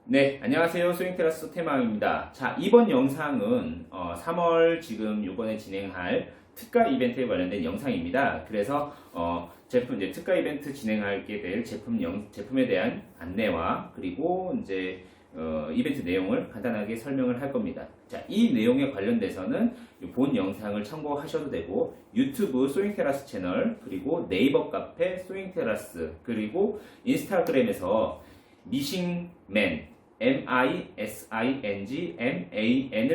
네, 안녕하세요. 스윙테라스 태망입니다. 자, 이번 영상은 3월 지금 이번에 진행할 특가 이벤트에 관련된 영상입니다. 그래서 제품 이제 특가 이벤트 진행하게 될 제품에 대한 안내와 그리고 이제 이벤트 내용을 간단하게 설명을 할 겁니다. 자, 이 내용에 관련돼서는 본 영상을 참고하셔도 되고 유튜브 스윙테라스 채널 그리고 네이버 카페 스윙테라스 그리고 인스타그램에서 미싱맨 MISINGMAN을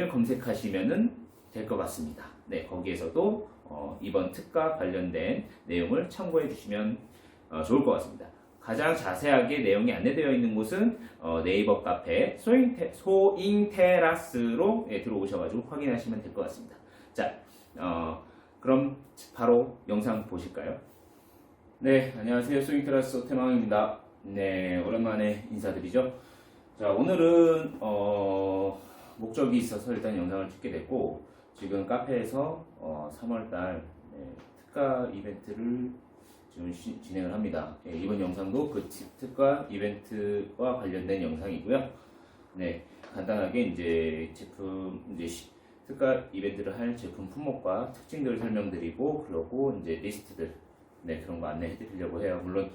검색하시면 될 것 같습니다. 네, 거기에서도 이번 특가 관련된 내용을 참고해 주시면 좋을 것 같습니다. 가장 자세하게 내용이 안내되어 있는 곳은 네이버 카페 소잉테라스로 들어오셔가지고 확인하시면 될 것 같습니다. 자, 그럼 바로 영상 보실까요? 네, 안녕하세요. 소잉테라스 태망입니다. 네, 오랜만에 인사드리죠. 자, 오늘은 목적이 있어서 일단 영상을 찍게 됐고 지금 카페에서 3월달 특가 이벤트를 지금 진행을 합니다. 이번 영상도 그 특가 이벤트와 관련된 영상이고요. 네, 간단하게 이제 특가 이벤트를 할 제품 품목과 특징들을 설명드리고 그러고 이제 리스트들 그런 거 안내해 드리려고 해요. 물론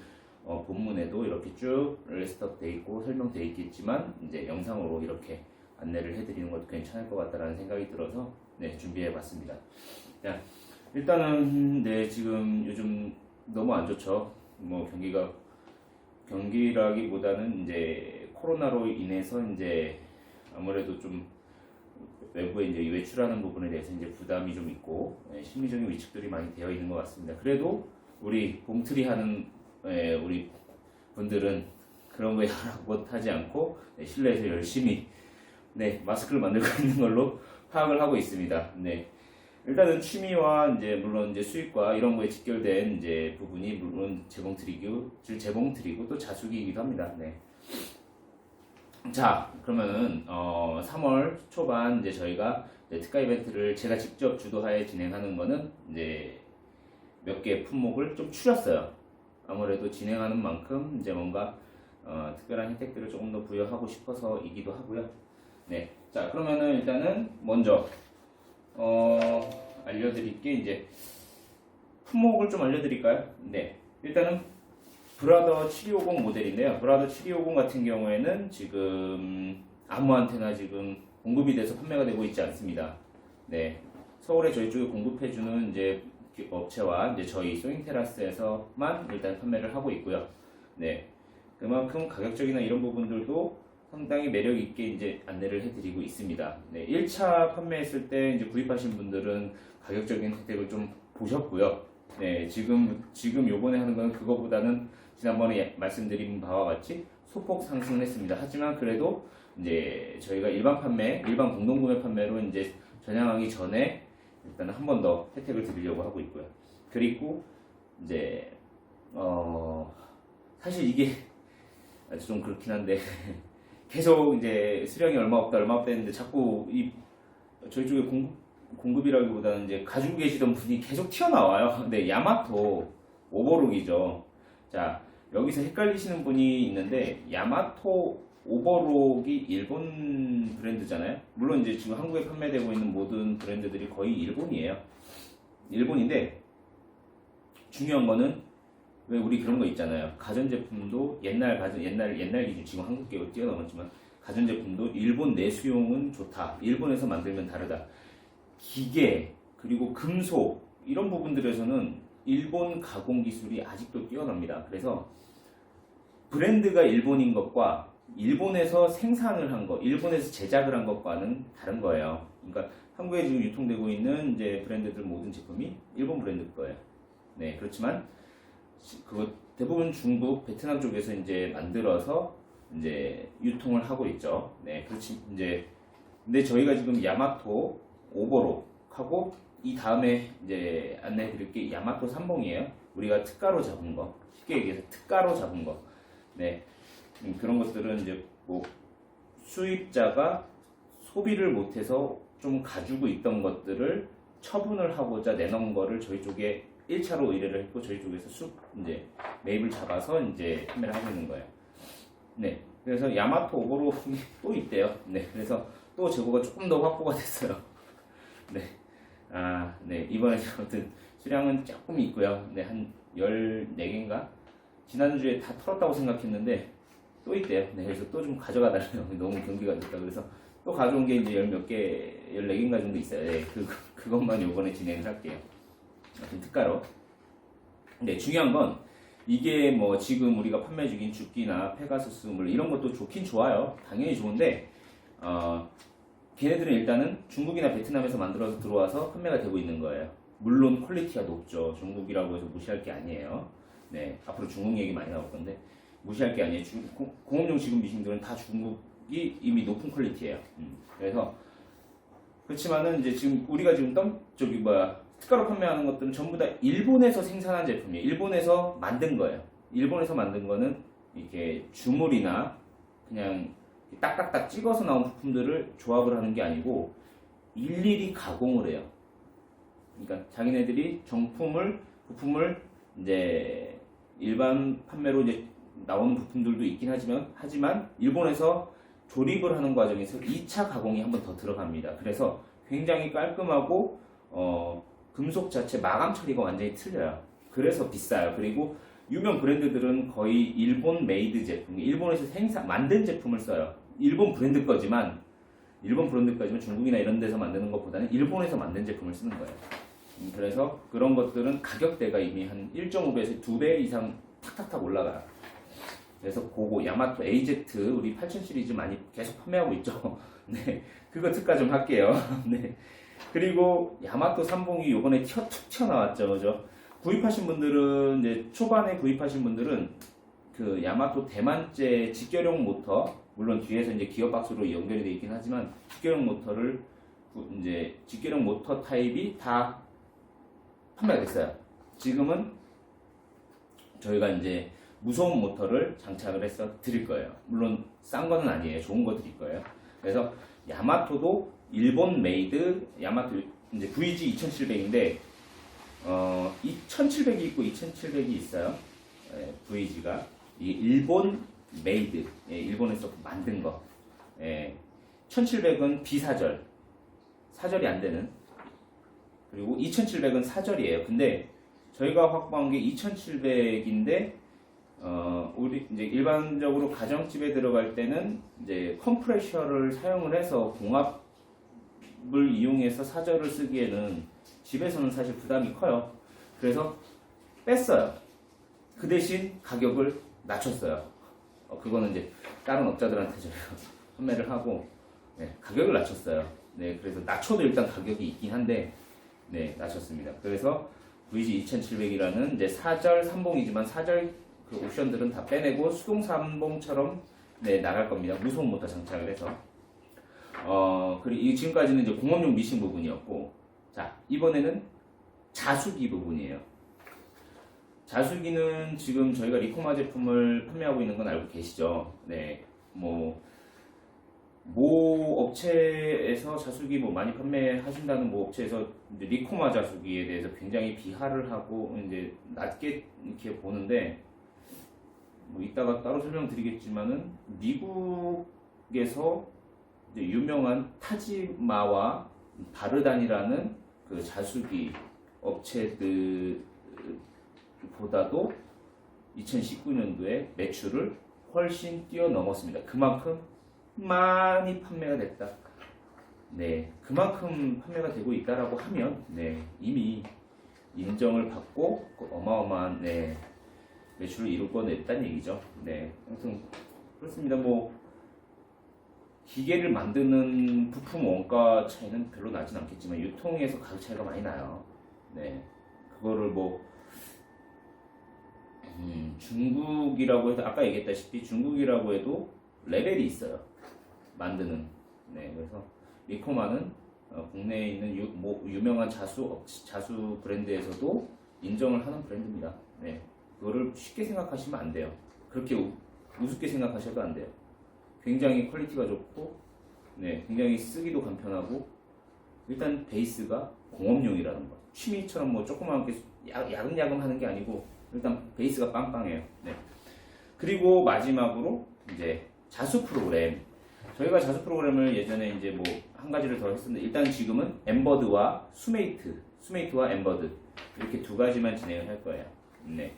본문에도 이렇게 쭉 리스트업 돼 있고 설명돼 있겠지만 이제 영상으로 이렇게 안내를 해드리는 것도 괜찮을 것 같다라는 생각이 들어서 준비해봤습니다. 자, 일단은 지금 요즘 너무 안 좋죠. 뭐 경기라기보다는 이제 코로나로 인해서 이제 아무래도 좀 외부에 이제 외출하는 부분에 대해서 이제 부담이 좀 있고 심리적인 위축들이 많이 되어 있는 것 같습니다. 그래도 우리 봄트리 하는 우리 분들은 그런 거에 못하지 않고 실내에서 열심히 마스크를 만들고 있는 걸로 파악을 하고 있습니다. 일단은 취미와 물론 수익과 이런 거에 직결된 부분이 물론 재봉틀이고 또 자숙이기도 합니다. 자, 그러면은 3월 초반 저희가 특가 이벤트를 제가 직접 주도하에 진행하는 거는 몇 개 품목을 좀 추렸어요. 아무래도 진행하는 만큼 뭔가 특별한 혜택들을 조금 더 부여하고 싶어서이기도 하고요. 자, 그러면은 일단은 먼저 알려드릴 게 품목을 좀 알려드릴까요? 일단은 브라더 7250 모델인데요. 브라더 7250 같은 경우에는 지금 아무한테나 지금 공급이 돼서 판매가 되고 있지 않습니다. 서울에 저희 쪽에 공급해주는 업체와 저희 소잉테라스에서만 일단 판매를 하고 있고요. 그만큼 가격적이나 이런 부분들도 상당히 매력 있게 안내를 해드리고 있습니다. 1차 판매했을 때 구입하신 분들은 가격적인 혜택을 좀 보셨고요. 지금 요번에 하는 건 그거보다는 지난번에 말씀드린 바와 같이 소폭 상승을 했습니다. 하지만 그래도 저희가 일반 공동구매 판매로 전향하기 전에 일단 한 번 더 혜택을 드리려고 하고 있고요. 그리고 사실 이게 아주 좀 그렇긴 한데 계속 수량이 얼마 없다 했는데 자꾸 저희 쪽에 공급이라기보다는 가지고 계시던 분이 계속 튀어나와요. 야마토 오버록이죠. 자, 여기서 헷갈리시는 분이 있는데 야마토 오버록이 일본 브랜드잖아요. 물론 지금 한국에 판매되고 있는 모든 브랜드들이 거의 일본이에요. 일본인데 중요한 거는 왜 우리 그런 거 있잖아요. 가전제품도 옛날 기준 지금 한국 기업 뛰어넘었지만 가전제품도 일본 내수용은 좋다. 일본에서 만들면 다르다. 기계 그리고 금속 이런 부분들에서는 일본 가공 기술이 아직도 뛰어납니다. 그래서 브랜드가 일본인 것과 일본에서 생산을 한 것, 일본에서 제작을 한 것과는 다른 거예요. 그러니까 한국에 지금 유통되고 있는 브랜드들 모든 제품이 일본 브랜드 거예요. 그렇지만 대부분 중국, 베트남 쪽에서 만들어서 유통을 하고 있죠. 그렇지 근데 저희가 지금 야마토 오버록하고 이 다음에 안내해 드릴 게 야마토 삼봉이에요. 우리가 특가로 잡은 거, 쉽게 얘기해서 특가로 잡은 거. 그런 것들은 뭐 수입자가 소비를 못해서 좀 가지고 있던 것들을 처분을 하고자 내놓은 거를 저희 쪽에 1차로 의뢰를 했고 저희 쪽에서 매입을 잡아서 판매를 하고 있는 거예요. 그래서 야마토 오버로딩이 또 있대요. 네, 그래서 또 재고가 조금 더 확보가 됐어요. 네, 네, 이번에 아무튼 수량은 조금 있고요. 네, 한 14개인가? 지난주에 다 털었다고 생각했는데 또 있대요. 네, 그래서 또 좀 가져가 달래요. 너무 경기가 좋다. 그래서 또 가져온 게 이제 14개인가 정도 있어요. 네, 그것만 요번에 진행을 할게요. 아무튼 특가로. 네, 중요한 건 이게 뭐 지금 우리가 판매 중인 죽기나 페가수스 물 이런 것도 좋긴 좋아요. 당연히 좋은데 걔네들은 일단은 중국이나 베트남에서 만들어서 들어와서 판매가 되고 있는 거예요. 물론 퀄리티가 높죠. 중국이라고 해서 무시할 게 아니에요. 네, 앞으로 중국 얘기 많이 나올 건데 무시할 게 아니에요. 공업용 지금 미싱들은 다 중국이 이미 높은 퀄리티예요. 그래서 그렇지만은 이제 지금 우리가 지금 특가로 판매하는 것들은 전부 다 일본에서 생산한 제품이에요. 일본에서 만든 거예요. 일본에서 만든 거는 이렇게 주물이나 그냥 딱딱딱 찍어서 나온 부품들을 조합을 하는 게 아니고 일일이 가공을 해요. 그러니까 자기네들이 부품을 이제 일반 판매로 이제 나오는 부품들도 있긴 하지만 일본에서 조립을 하는 과정에서 2차 가공이 한 번 더 들어갑니다. 그래서 굉장히 깔끔하고 금속 자체 마감 처리가 완전히 틀려요. 그래서 비싸요. 그리고 유명 브랜드들은 거의 일본 메이드 제품, 일본에서 만든 제품을 써요. 일본 브랜드 거지만 중국이나 이런 데서 만드는 것보다는 일본에서 만든 제품을 쓰는 거예요. 그래서 그런 것들은 가격대가 이미 한 1.5배에서 2배 이상 탁탁탁 올라가요. 그래서 그거 야마토 AZ 우리 8000 시리즈 많이 계속 판매하고 있죠. 네, 그거 특가 좀 할게요. 네. 그리고 야마토 3봉이 요번에 툭 튀어나왔죠. 그죠? 구입하신 분들은 이제 초반에 구입하신 분들은 그 야마토 대만제 직결용 모터, 물론 뒤에서 이제 기어박스로 연결이 되어 있긴 하지만 직결용 모터를 이제 직결용 모터 타입이 다 판매가 됐어요. 지금은 저희가 이제 무소음 모터를 장착을 해서 드릴 거예요. 물론 싼 거는 아니에요. 좋은 거 드릴 거예요. 그래서 야마토도 일본 메이드 야마토 이제 VG 2700인데 2700이 있고 2700이 있어요. VG가 이 일본 메이드, 일본에서 만든 거. 1700은 비사절, 사절이 안 되는. 그리고 2700은 사절이에요. 근데 저희가 확보한 게 2700인데 우리 이제 일반적으로 가정집에 들어갈 때는 이제 컴프레셔를 사용을 해서 공압을 이용해서 사절을 쓰기에는 집에서는 사실 부담이 커요. 그래서 뺐어요. 그 대신 가격을 낮췄어요. 그거는 이제 다른 업자들한테 저희가 판매를 하고 가격을 낮췄어요. 네, 그래서 낮춰도 일단 가격이 있긴 한데 낮췄습니다. 그래서 VG 2700이라는 이제 사절 3봉이지만 사절 그 옵션들은 다 빼내고 수동 3봉처럼 나갈 겁니다. 무소음 모터 장착을 해서. 그리고 지금까지는 이제 공업용 미싱 부분이었고, 자, 이번에는 자수기 부분이에요. 자수기는 지금 저희가 리코마 제품을 판매하고 있는 건 알고 계시죠? 네, 모 업체에서 자수기 많이 판매하신다는 업체에서 이제 리코마 자수기에 대해서 굉장히 비하를 하고 이제 낮게 이렇게 보는데, 이따가 따로 설명드리겠지만은 미국에서 이제 유명한 타지마와 바르단이라는 그 자수기 업체들보다도 2019년도에 매출을 훨씬 뛰어넘었습니다. 그만큼 많이 판매가 됐다. 네, 그만큼 판매가 되고 있다라고 하면 이미 인정을 받고 어마어마한 매출을 이루어냈다는 얘기죠. 네, 아무튼 그렇습니다. 기계를 만드는 부품 원가 차이는 별로 나진 않겠지만 유통에서 가격 차이가 많이 나요. 네, 그거를 중국이라고 해도 아까 얘기했다시피 중국이라고 해도 레벨이 있어요. 만드는. 네, 그래서 리코마는 국내에 있는 유명한 자수 브랜드에서도 인정을 하는 브랜드입니다. 네, 그거를 쉽게 생각하시면 안 돼요. 그렇게 우습게 생각하셔도 안 돼요. 굉장히 퀄리티가 좋고, 굉장히 쓰기도 간편하고, 일단 베이스가 공업용이라는 거. 취미처럼 조그맣게 야금야금 하는 게 아니고, 일단 베이스가 빵빵해요. 네. 그리고 마지막으로 이제 자수 프로그램. 저희가 자수 프로그램을 예전에 이제 뭐 한 가지를 더 했었는데 일단 지금은 엠버드와 수메이트와 엠버드 이렇게 두 가지만 진행을 할 거예요. 네.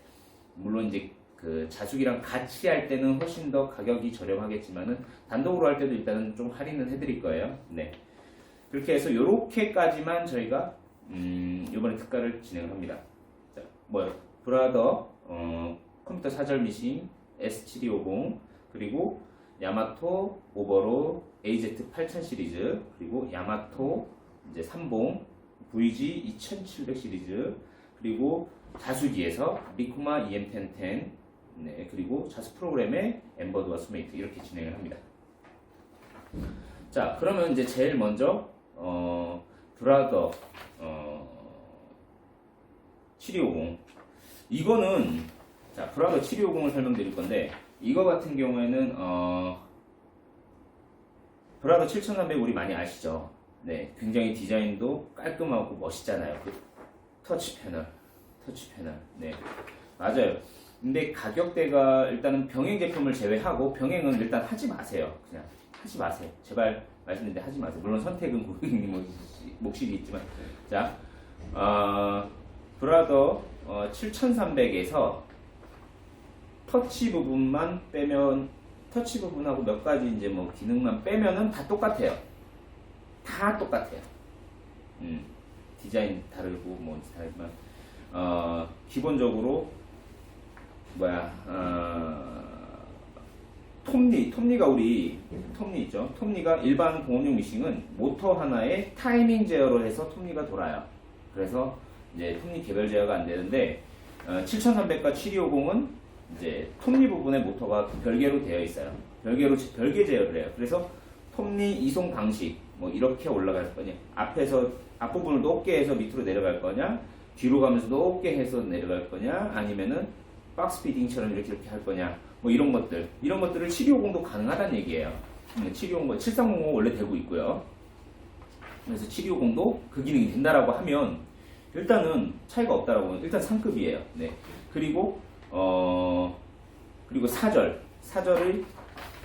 물론 이제 그 자숙이랑 같이 할 때는 훨씬 더 가격이 저렴하겠지만은 단독으로 할 때도 일단은 좀 할인은 해드릴 거예요. 네. 그렇게 해서 요렇게까지만 저희가 이번에 특가를 진행을 합니다. 자, 브라더 컴퓨터 사절 미싱 S7250 그리고 야마토 오버로 AZ8000 시리즈 그리고 야마토 이제 3봉 VG 2700 시리즈 그리고 자수기에서 리코마 EM1010 네, 그리고 자수 프로그램의 엠버드와 수메이트 이렇게 진행을 합니다. 자, 그러면 이제 제일 먼저 브라더 7250 이거는 자 브라더 7250을 설명드릴 건데 이거 같은 경우에는 브라더 7300 우리 많이 아시죠? 네, 굉장히 디자인도 깔끔하고 멋있잖아요. 그 터치 패널. 네, 맞아요. 근데 가격대가 일단은 병행 제품을 제외하고 병행은 일단 하지 마세요. 그냥 하지 마세요. 제발 말씀드리는데 하지 마세요. 물론 선택은 고객님 몫이 있지만 자, 브라더 7300에서 터치 부분만 빼면 터치 부분하고 몇 가지 이제 뭐 기능만 빼면은 다 똑같아요. 다 똑같아요. 디자인 다르고 뭐 다르지만 기본적으로 톱니가 우리 톱니 있죠. 톱니가 일반 공업용 미싱은 모터 하나에 타이밍 제어로 해서 톱니가 돌아요. 그래서 이제 톱니 개별 제어가 안 되는데 7300과 7250은 이제 톱니 부분에 모터가 별개로 되어 있어요. 별개 제어를 해요. 그래서 톱니 이송 방식 뭐 이렇게 올라갈 거냐, 앞부분을 높게 해서 밑으로 내려갈 거냐, 뒤로 가면서 높게 해서 내려갈 거냐, 아니면은 박스 피딩처럼 이렇게 할 거냐, 뭐 이런 것들을 7250도 가능하다는 얘기예요. 7250, 7300 원래 되고 있고요. 그래서 7250도 그 기능이 된다라고 하면 일단은 차이가 없다라고 일단 상급이에요. 네. 그리고 사절을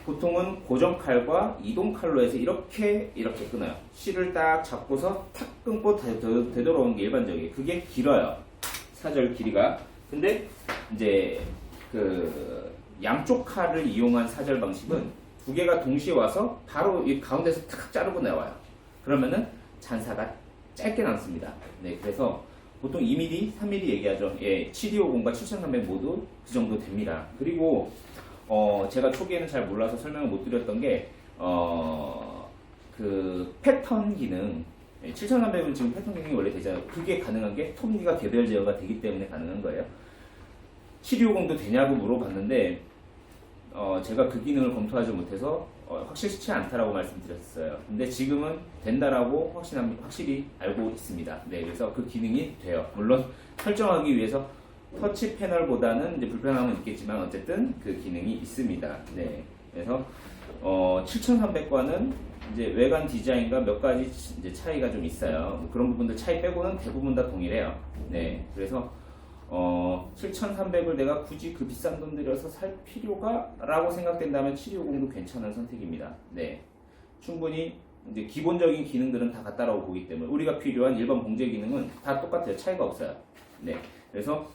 보통은 고정칼과 이동칼로 해서 이렇게 끊어요. 실을 딱 잡고서 탁 끊고 되돌아오는 게 일반적이에요. 그게 길어요. 사절 길이가. 근데 이제 그 양쪽 칼을 이용한 사절 방식은 두 개가 동시에 와서 바로 이 가운데서 탁 자르고 나와요. 그러면은 잔사가 짧게 남습니다. 네, 그래서 보통 2mm, 3mm 얘기하죠. 예, 7250과 7300 모두 그 정도 됩니다. 그리고 제가 초기에는 잘 몰라서 설명을 못 드렸던 게 그 패턴 기능 7300은 지금 패턴 기능이 원래 되잖아요. 그게 가능한 게 톱니가 개별 제어가 되기 때문에 가능한 거예요. 7250도 되냐고 물어봤는데 제가 그 기능을 검토하지 못해서 확실치 않다라고 말씀드렸어요. 근데 지금은 된다라고 확실히 알고 있습니다. 네, 그래서 그 기능이 돼요. 물론 설정하기 위해서 터치 패널보다는 이제 불편함은 있겠지만 어쨌든 그 기능이 있습니다. 네, 그래서 7300과는 이제 외관 디자인과 몇 가지 이제 차이가 좀 있어요. 뭐 그런 부분들 차이 빼고는 대부분 다 동일해요. 네, 그래서 7300을 내가 굳이 그 비싼 돈 들여서 살 필요가? 라고 생각된다면 7250도 괜찮은 선택입니다. 네. 충분히 이제 기본적인 기능들은 다 같다라고 보기 때문에 우리가 필요한 일반 봉제 기능은 다 똑같아요. 차이가 없어요. 네. 그래서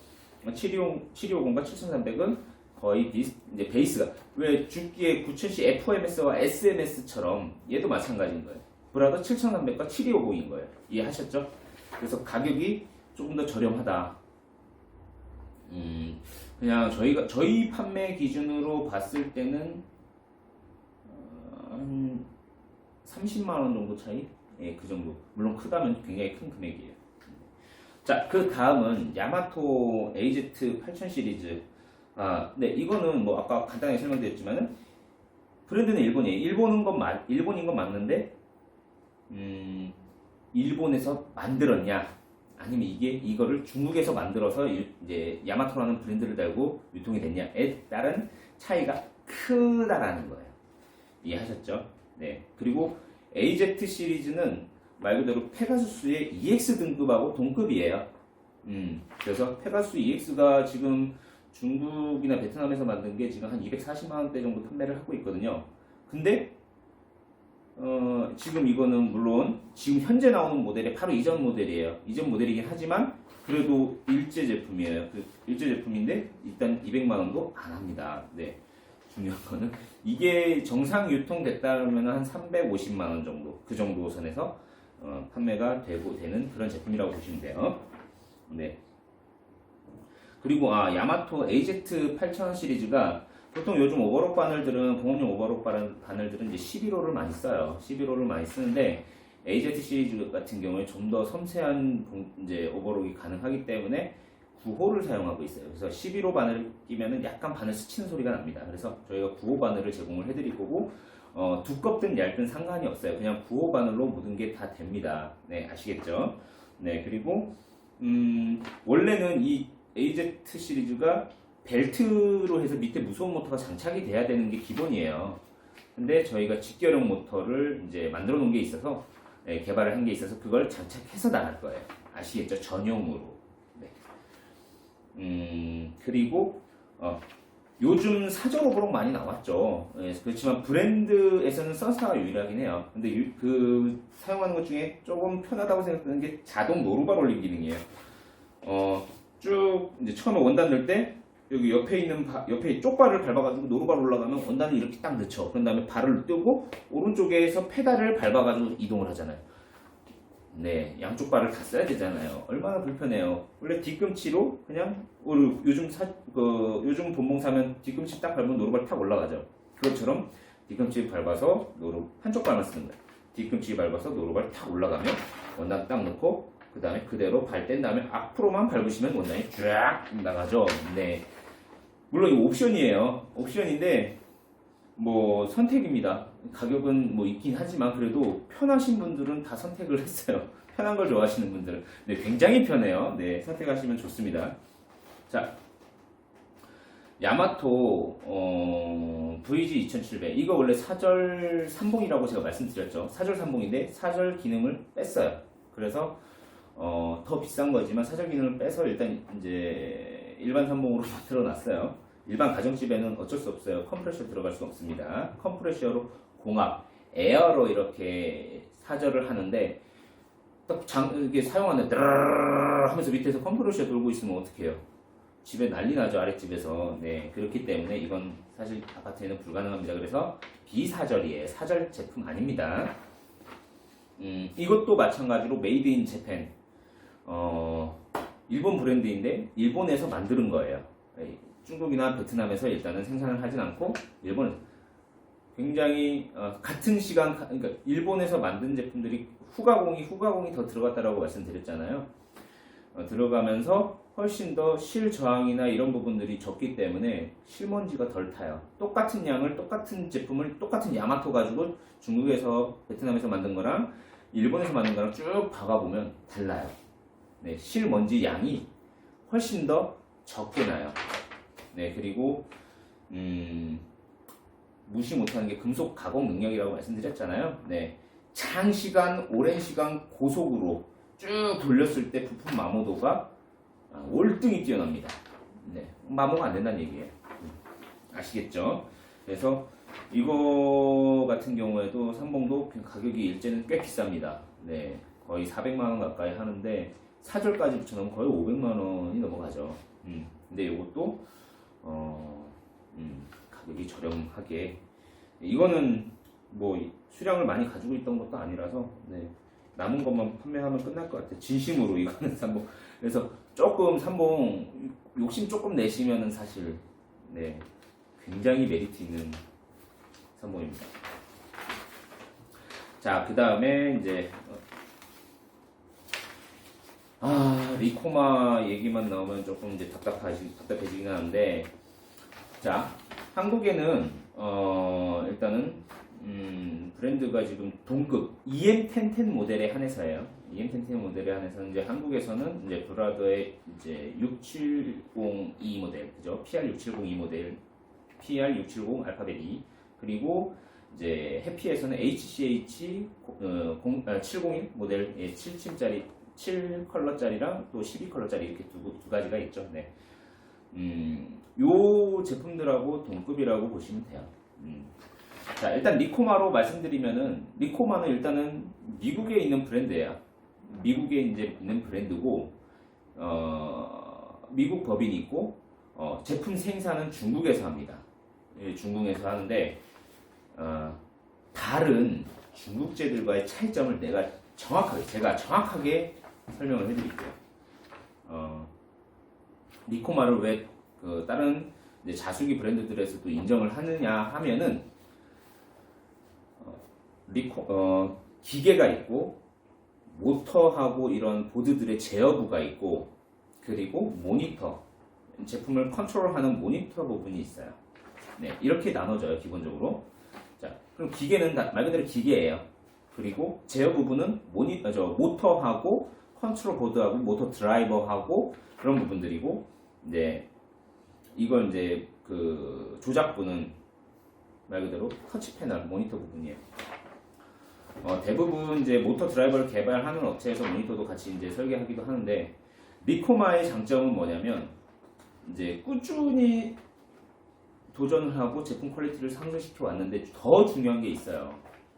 7250과 7300은 거의 이제 베이스가 왜 죽기의 9000C FMS와 SMS처럼 얘도 마찬가지인 거예요. 브라더 7300과 7250인 거예요. 이해하셨죠? 그래서 가격이 조금 더 저렴하다. 그냥 저희 판매 기준으로 봤을 때는 한 30만원 정도 차이? 예, 그 정도. 물론 크다면 굉장히 큰 금액이에요. 자, 그 다음은 야마토 AZ8000 시리즈. 네, 이거는 뭐 아까 간단하게 설명드렸지만은 브랜드는 일본이에요. 일본인 건 맞는데, 일본에서 만들었냐? 아니면 이거를 중국에서 만들어서 이제 야마토라는 브랜드를 달고 유통이 됐냐에 따른 차이가 크다라는 거예요. 이해하셨죠? 네. 그리고 AZ 시리즈는 말 그대로 페가수스의 EX 등급하고 동급이에요. 그래서 페가수스 EX가 지금 중국이나 베트남에서 만든 게 지금 한 240만 원대 정도 판매를 하고 있거든요. 근데 지금 이거는 물론 지금 현재 나오는 모델이 바로 이전 모델이에요. 이전 모델이긴 하지만 그래도 일제 제품이에요. 그 일제 제품인데 일단 200만 원도 안 합니다. 네. 중요한 거는 이게 정상 유통됐다면 한 350만 원 정도 그 정도 선에서 판매가 되는 그런 제품이라고 보시면 돼요. 네. 그리고 야마토 AZ8000 시리즈가 보통 요즘 오버록 바늘들은 공업용 오버록 바늘들은 이제 11호를 많이 써요. 11호를 많이 쓰는데 AZ 시리즈 같은 경우에 좀 더 섬세한 이제 오버록이 가능하기 때문에 9호를 사용하고 있어요. 그래서 11호 바늘을 끼면은 약간 바늘 스치는 소리가 납니다. 그래서 저희가 9호 바늘을 제공을 해드릴 거고 두껍든 얇든 상관이 없어요. 그냥 9호 바늘로 모든 게 다 됩니다. 네, 아시겠죠? 네, 그리고 원래는 이 AZ 시리즈가 벨트로 해서 밑에 무소음 모터가 장착이 돼야 되는 게 기본이에요. 근데 저희가 직결형 모터를 이제 만들어 놓은 게 있어서 개발을 한 게 있어서 그걸 장착해서 나갈 거예요. 아시겠죠? 전용으로. 네. 그리고 요즘 사전 오버록 많이 나왔죠. 그렇지만 브랜드에서는 선스타가 유일하긴 해요. 근데 그 사용하는 것 중에 조금 편하다고 생각하는 게 자동 노루발 올림 기능이에요. 쭉 이제 처음에 원단 넣을 때 여기 옆에 쪽발을 밟아가지고 노루발 올라가면 원단을 이렇게 딱 넣죠. 그런 다음에 발을 뜨고 오른쪽에서 페달을 밟아가지고 이동을 하잖아요. 네, 양쪽 발을 다 써야 되잖아요. 얼마나 불편해요. 원래 뒤꿈치로 그냥 요즘 본봉 사면 뒤꿈치 딱 밟으면 노루발 탁 올라가죠. 그것처럼 뒤꿈치 밟아서 한쪽 발만 쓰는 거예요. 뒤꿈치 밟아서 노루발 탁 올라가면 원단 딱 넣고 그 다음에 그대로 발 뗀 다음에 앞으로만 밟으시면 원단이 쫙 나가죠. 네. 물론 이거 옵션이에요. 옵션인데 뭐 선택입니다. 가격은 뭐 있긴 하지만 그래도 편하신 분들은 다 선택을 했어요. 편한 걸 좋아하시는 분들은. 네, 굉장히 편해요. 네, 선택하시면 좋습니다. 자, 야마토 VG 2700 이거 원래 사절 3봉이라고 제가 말씀드렸죠. 사절 3봉인데 사절 기능을 뺐어요. 그래서 더 비싼 거지만 사절 기능을 빼서 일단 이제 일반 3봉으로 만들어 놨어요. 일반 가정집에는 어쩔 수 없어요. 컴프레셔 들어갈 수 없습니다. 컴프레셔로 공합, 에어로 이렇게 사절을 하는데 딱 이게 사용하는데 하면서 밑에서 컴프레셔 돌고 있으면 어떡해요? 집에 난리 나죠, 아랫집에서. 네, 그렇기 때문에 이건 사실 아파트에는 불가능합니다. 그래서 비사절이에요. 사절 제품 아닙니다. 이것도 마찬가지로 메이드 인 재팬. 일본 브랜드인데 일본에서 만드는 거예요. 중국이나 베트남에서 일단은 생산을 하진 않고 일본에서 굉장히 같은 시간, 그러니까 일본에서 만든 제품들이 후가공이 더 들어갔다라고 말씀드렸잖아요. 들어가면서 훨씬 더 실 저항이나 이런 부분들이 적기 때문에 실먼지가 덜 타요. 똑같은 양을, 똑같은 제품을, 똑같은 야마토 가지고 중국에서, 베트남에서 만든 거랑 일본에서 만든 거랑 쭉 박아보면 달라요. 네, 실먼지 양이 훨씬 더 적게 나요. 네, 그리고 무시 못하는 게 금속 가공 능력이라고 말씀드렸잖아요. 네, 장시간, 오랜 시간 고속으로 쭉 돌렸을 때 부품 마모도가 월등히 뛰어납니다. 네, 마모가 안 된다는 얘기예요. 아시겠죠? 그래서 이거 같은 경우에도 삼봉도 가격이 일제는 꽤 비쌉니다. 네, 거의 400만 원 가까이 하는데 사절까지 붙여놓으면 거의 500만 원이 넘어가죠. 근데 이것도 가격이 저렴하게, 이거는 뭐 수량을 많이 가지고 있던 것도 아니라서 네, 남은 것만 판매하면 끝날 것 같아요. 진심으로 이거는 삼봉. 그래서 조금 삼봉 욕심 조금 내시면은 사실 네, 굉장히 메리트 있는 삼봉입니다. 자, 그 다음에 이제 리코마 얘기만 나오면 조금 이제 답답해지긴 하는데, 자, 한국에는 일단은 브랜드가 지금 동급 EM1010 모델에 한해서예요. EM1010 모델에 한해서는 이제 한국에서는 이제 브라더의 이제 6702 모델, 그죠? PR670E 모델, PR670 알파벳 E, 그리고 이제 해피에서는 HCH 701 모델, 7컬러짜리랑 또 12컬러짜리 이렇게 두 가지가 있죠. 네. 요 제품들하고 동급이라고 보시면 돼요. 자, 일단 리코마로 말씀드리면은, 리코마는 일단은 미국에 있는 브랜드예요. 미국에 이제 있는 브랜드고, 미국 법인이 있고, 제품 생산은 중국에서 합니다. 예, 중국에서 하는데, 다른 중국제들과의 차이점을 제가 정확하게 설명을 해드릴게요. 리코마를 왜 다른 이제 자수기 브랜드들에서도 인정을 하느냐 하면은, 기계가 있고, 모터하고 이런 보드들의 제어부가 있고, 그리고 모니터, 제품을 컨트롤하는 모니터 부분이 있어요. 네, 이렇게 나눠져요, 기본적으로. 자, 그럼 기계는 말 그대로 기계예요. 그리고 제어 부분은 모터하고 컨트롤 보드하고 모터 드라이버하고 그런 부분들이고, 이제 이걸 이제 그 조작부는 말 그대로 터치 패널 모니터 부분이에요. 대부분 이제 모터 드라이버를 개발하는 업체에서 모니터도 같이 이제 설계하기도 하는데, 리코마의 장점은 뭐냐면 이제 꾸준히 도전을 하고 제품 퀄리티를 상승시켜 왔는데, 더 중요한 게 있어요.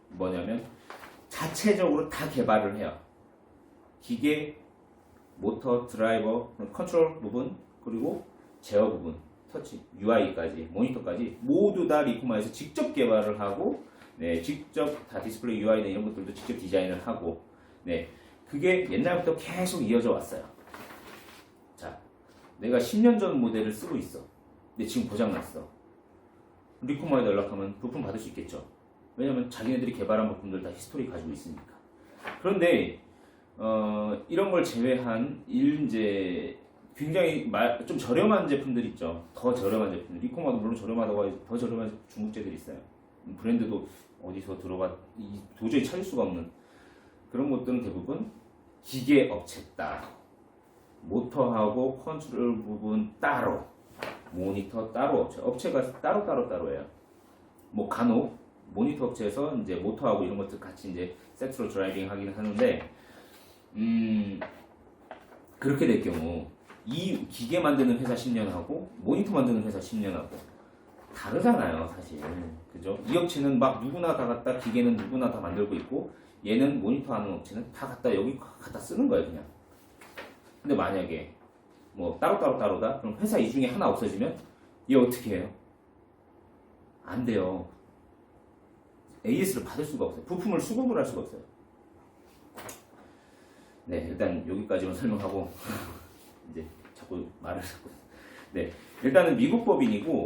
뭐냐면 자체적으로 다 개발을 해요. 기계, 모터, 드라이버, 컨트롤 부분, 그리고 제어 부분, 터치, UI까지, 모니터까지 모두 다 리코마에서 직접 개발을 하고, 네, 직접 다 디스플레이 UI나 이런 것들도 직접 디자인을 하고, 네, 그게 옛날부터 계속 이어져 왔어요. 자, 내가 10년 전 모델을 쓰고 있어. 근데 지금 고장났어. 리코마에 연락하면 부품 받을 수 있겠죠. 왜냐면 자기네들이 개발한 부품들 다 히스토리 가지고 있으니까. 그런데 이런 걸 제외한 이제 굉장히 좀 저렴한 제품들 있죠. 더 저렴한 제품들. 리코마도 물론 저렴하다고 하지, 더 저렴한 중국제들이 있어요. 브랜드도 어디서 들어가 도저히 찾을 수가 없는 그런 것들은 대부분 기계 업체다. 모터하고 컨트롤 부분 따로, 모니터 따로, 업체가 따로예요. 뭐 간혹 모니터 업체에서 이제 모터하고 이런 것들 같이 이제 세트로 드라이빙 하긴 하는데, 그렇게 될 경우 이 기계 만드는 회사 10년하고 모니터 만드는 회사 10년하고 다르잖아요, 사실. 그죠? 이 업체는 막 누구나 다 갖다, 기계는 누구나 다 만들고 있고, 얘는 모니터 하는 업체는 다 갖다 여기 갖다 쓰는 거예요, 그냥. 근데 만약에 뭐 따로다, 그럼 회사 이 중에 하나 없어지면 얘 어떻게 해요? 안 돼요. AS를 받을 수가 없어요. 부품을 수급을 할 수가 없어요. 네, 일단 여기까지만 설명하고 이제 자꾸 말을 하고. 네, 일단은 미국 법인이고,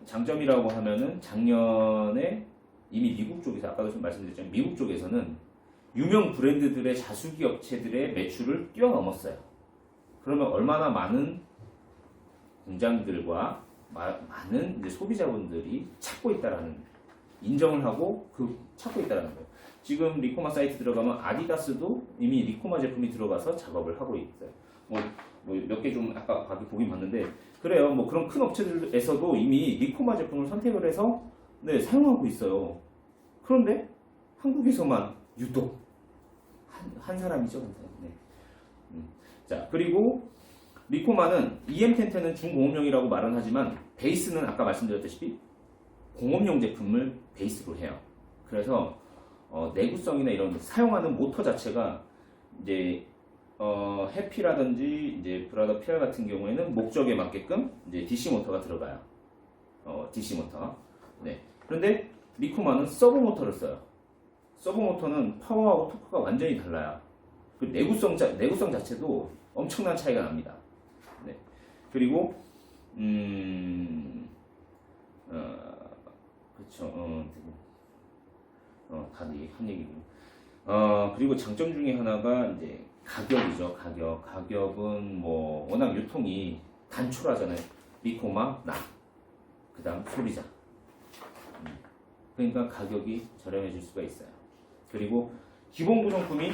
장점이라고 하면은 작년에 이미 미국 쪽에서, 아까도 좀 말씀드렸지만 미국 쪽에서는 유명 브랜드들의 자수기 업체들의 매출을 뛰어넘었어요. 그러면 얼마나 많은 공장들과 많은 이제 소비자분들이 찾고 있다라는, 인정을 하고 찾고 있다라는 거예요. 지금 리코마 사이트 들어가면 아디다스도 이미 리코마 제품이 들어가서 작업을 하고 있어요. 뭐 몇 개 좀 아까 보긴 봤는데, 그래요. 뭐 그런 큰 업체들에서도 이미 리코마 제품을 선택을 해서 네, 사용하고 있어요. 그런데 한국에서만 유독 한 사람이죠. 네. 자, 그리고 리코마는 EM1010은 중공업용이라고 말은 하지만 베이스는 아까 말씀드렸다시피 공업용 제품을 베이스로 해요. 그래서 내구성이나 이런 사용하는 모터 자체가 이제 해피라든지 이제 브라더 PR 같은 경우에는 목적에 맞게끔 이제 DC 모터가 들어가요. DC 모터. 네. 그런데 리코마는 서브 모터를 써요. 서브 모터는 파워하고 토크가 완전히 달라요. 그 내구성 자체도 엄청난 차이가 납니다. 네. 그리고 그렇죠. 다 한 얘기고. 그리고 장점 중에 하나가 이제 가격이죠. 가격은 뭐 워낙 유통이 단촐하잖아요. 리코마, 그다음 소비자. 그러니까 가격이 저렴해질 수가 있어요. 그리고 기본 구성품이